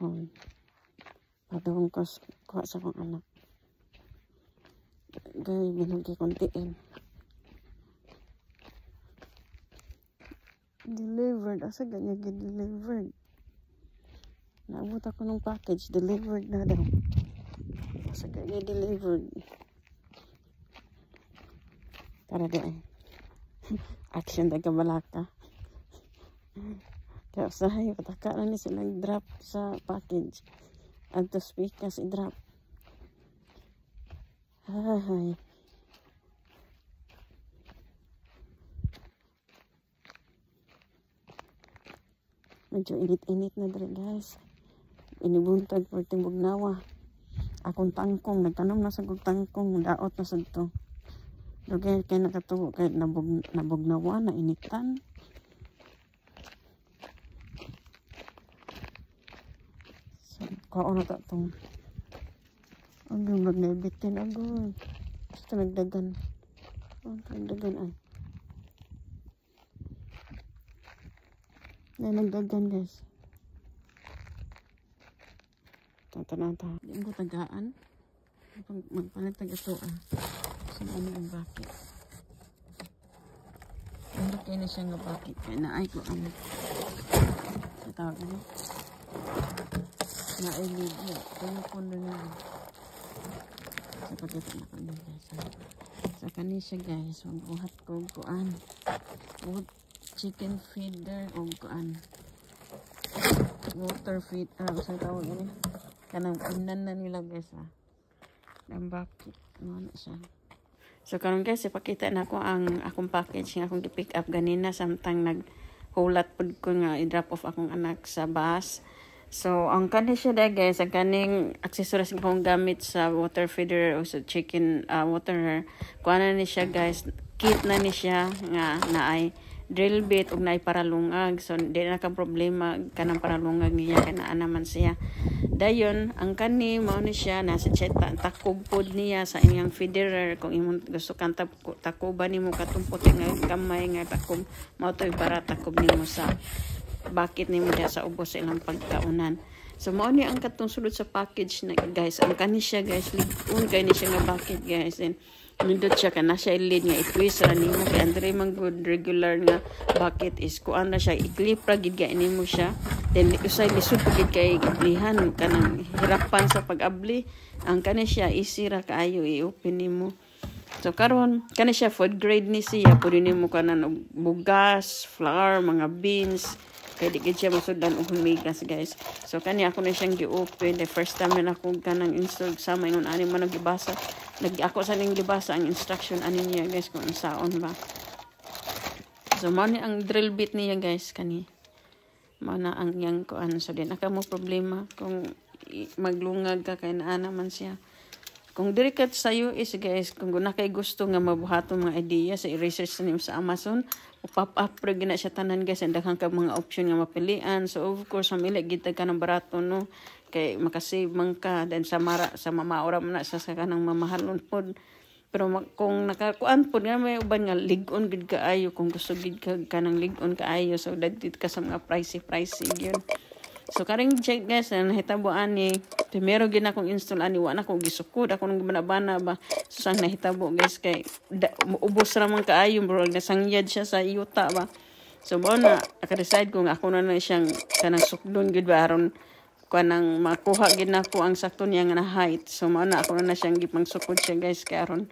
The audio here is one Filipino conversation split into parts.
home. Padawang ko kuha sa akong anak. Gay, binagi kontiin. Delivered. Asa ganyan delivered. Naabot ako ng package. Delivered na daw. Asa ganyan delivered. Tara doon. Action na kabalaka. Kaya usahay, pataka na ni silang drop sa package. At to speak kasi drop. Ay. Medyo init-init na dali guys. Inibuntag for timbugnawa. Akong tangkong, nagtanom na sa kong tangkong, daot na sa ito. Lugay kay nakatubo kay nabugnawa na initan. So, kao na itong agay magnabitin agay. Basta nagdagan. Nagdagan ay. Nagdagan guys. Tata-nata. Hindi mo tagaan. Magpalit ito sa ano ang bakit. Hindi kayo na siya nga bakit. Kaya naay ko ang tawag niya. Naay liya. Kaya po na niya. Sa pagkita na kami guys. Sa kanin siya guys. Magbuhat ko kuan. Buhat chicken feeder o kuan. Water feed. Saan tawag niya? Kanang unan na nila guys ang bakit. Ano siya. So karon guys, ipakita na ko ang akong package nga akong i-pick up ganina samtang naghulat pud ko nga i-drop off akong anak sa bus. So ang kani siya da guys, ang kaning accessories nga akong gamit sa water feeder o sa chicken water. Kuana ni siya guys, kit na ni siya nga naay drill bit ug naay paralungag. So di na ka problema kanang paralungag niya kana naman siya. Dayon ang kani mao ni siya nasa cheta takob pod niya sa iyang feeder kung imong gusto kang takoban nimo katumpot nga gamay nga takob mao toy para takob nimo sa bakit nimo diha sa ubos sa ilang pagkaunan. So mao ni ang katong sulod sa package na guys. Ang kani siya guys, ligon kay ni siya nga bakit guys. And nindot siya kana siya ilid nga i-twist ra nimo kay andre man good regular nga bucket is kuan na siya i-clip ra gid kay nimo siya, then usay lisod gid kay iblihan kanang hirapan sa pag-abli. Ang kani siya easy ra kaayo i-open nimo. So karon kani siya food grade ni siya, pwede nimo kanan bugas, flour, mga beans kay di gid siya masudan og humigas guys. So kani ako na siyang gi-open the first time na ako kanang install sama ingon ani man nagibasa. Ako sa ning gibasa ang instruction ani niya guys kung saon ba. So mao ni ang drill bit niya guys kani. Mao na ang yang kuan. So din aka mo problema kung maglungag ka kay naa naman siya. Kung diri ka sa US guys, kung na kay gusto nga mabuhaton mga idea sa i-research nimo sa Amazon, pop up ra gina siya tanan guys, and daghang ka mga option nga mapilian. So of course mamili gid ka ng barato no kay makasave man ka, then sa mamaora man na sa kanang mamahalon pod. Pero kung nakakuan pod nga may uban nga lig-on gid kaayo, kung gusto gid ka kanang lig-on kaayo, so dagit ka sa mga pricey gyud. So karing check guys, nahitabo ani primero gid akong install ani wa na ko gisukod ako nang banabana ba. So sang nahitabo guys kay ubos ra man kaayo bro, nasangyad siya sa yuta ba. So mo na aka-decide kung ako na siyang kanang sukdon gid ba aron kanang makuha gid nako ang sakto niya nga na height. So mo na ako na siyang gipang sukod siya guys kay aron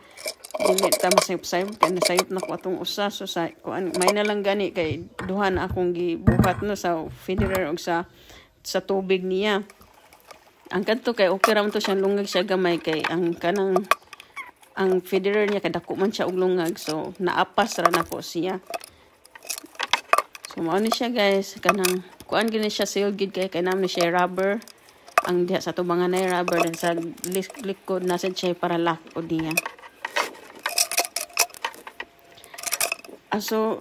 dili ta masayop kay nasayop na ko atong usa. So sa kuan may na lang gani kay duha na akong gibuhat no sa feeder og sa tubig niya. Ang kanto kay okay ra man to siyang lungag siya gamay kay ang kanang ang feeder niya kadako man siya og lungag, so naapas ra nako siya. So mao ni siya guys kanang kuan gini siya seal gid kay naman siya rubber. Ang diha sa tubangan na rubber, then sa likod nasa siya para lock o diya. So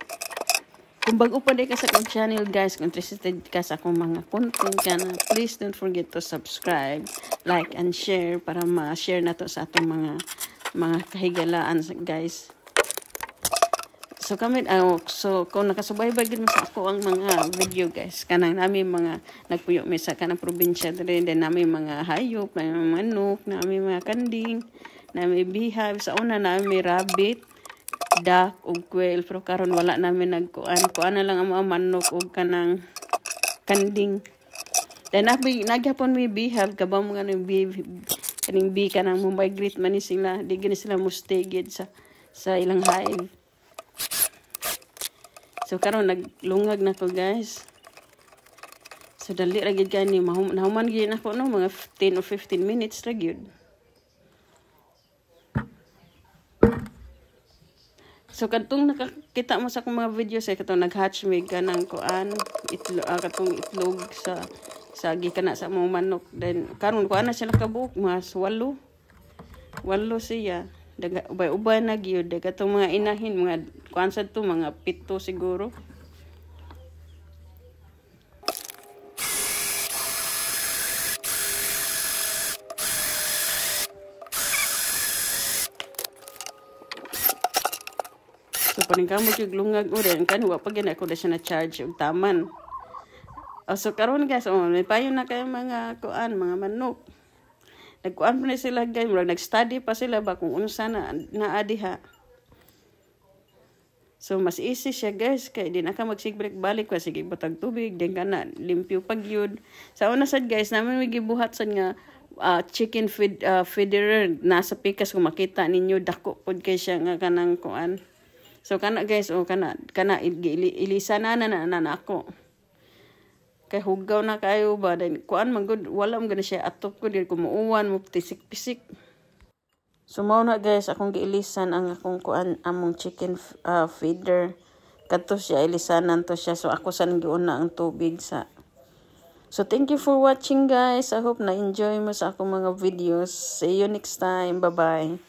kung bago pa ka sa akong channel guys, kung interested ka sa akong mga content kana, please don't forget to subscribe, like, and share para ma-share na to sa atong mga kahigalaan guys. So kami so kung nakasubaybay gid mo sa ako ang mga video guys, kanang nami mga nagpuyo mi sa kanang probinsya diri, then nami mga hayop, may mga manok, nami mga kanding, nami beehive, sa una nami rabbit, duck ug quail, pero karon wala namin kuan na lang ang mga manok ug kanang kanding. Then nagyapon mi beehive kabang mga kaning bee kanang migrate man ni sila, di gani sila mustay gid sa ilang hive. So karon naglungag na ko guys. So dali ra gid gani nahuman gid ako no mga 10 or 15 minutes ra gyud. So kadtong nakakita mo sa akong mga video sa katong nag-hatch mig kanang kuan katong itlog sa gikana sa mga manok. Then karon kuan na sila kabuok mas 8 siya. Ubay na gyud katong mga inahin mga kuan sad to mga 7 siguro. So paning kamo gyud lungag uri kan wa pa gyud ako na siya na charge og taman. So karon guys may payon na kay mga kuan mga manok. Nagkuan pa na sila guys, nag-study pa sila ba kung unsa na adiha. So mas easy siya guys, kay di na ka magsigbreak balik pa sige butag tubig, din kana limpyo pagyud. Sa una sad guys, namin gibuhat sad nga chicken feeder nasa pikas kung makita ninyo dako pod kay siya nga kanang kuan. So kana guys, kana ilisa na ako. Kay hugaw na kayo ba then kuan man gud wala man gani siya atop ko dili ko muuwan mo pisik-pisik. So mao na guys akong giilisan ang akong kuan among chicken feeder kadto siya ilisanan to siya, so ako san giuna ang tubig sa. So thank you for watching guys. I hope na enjoy mo sa akong mga videos. See you next time. Bye bye.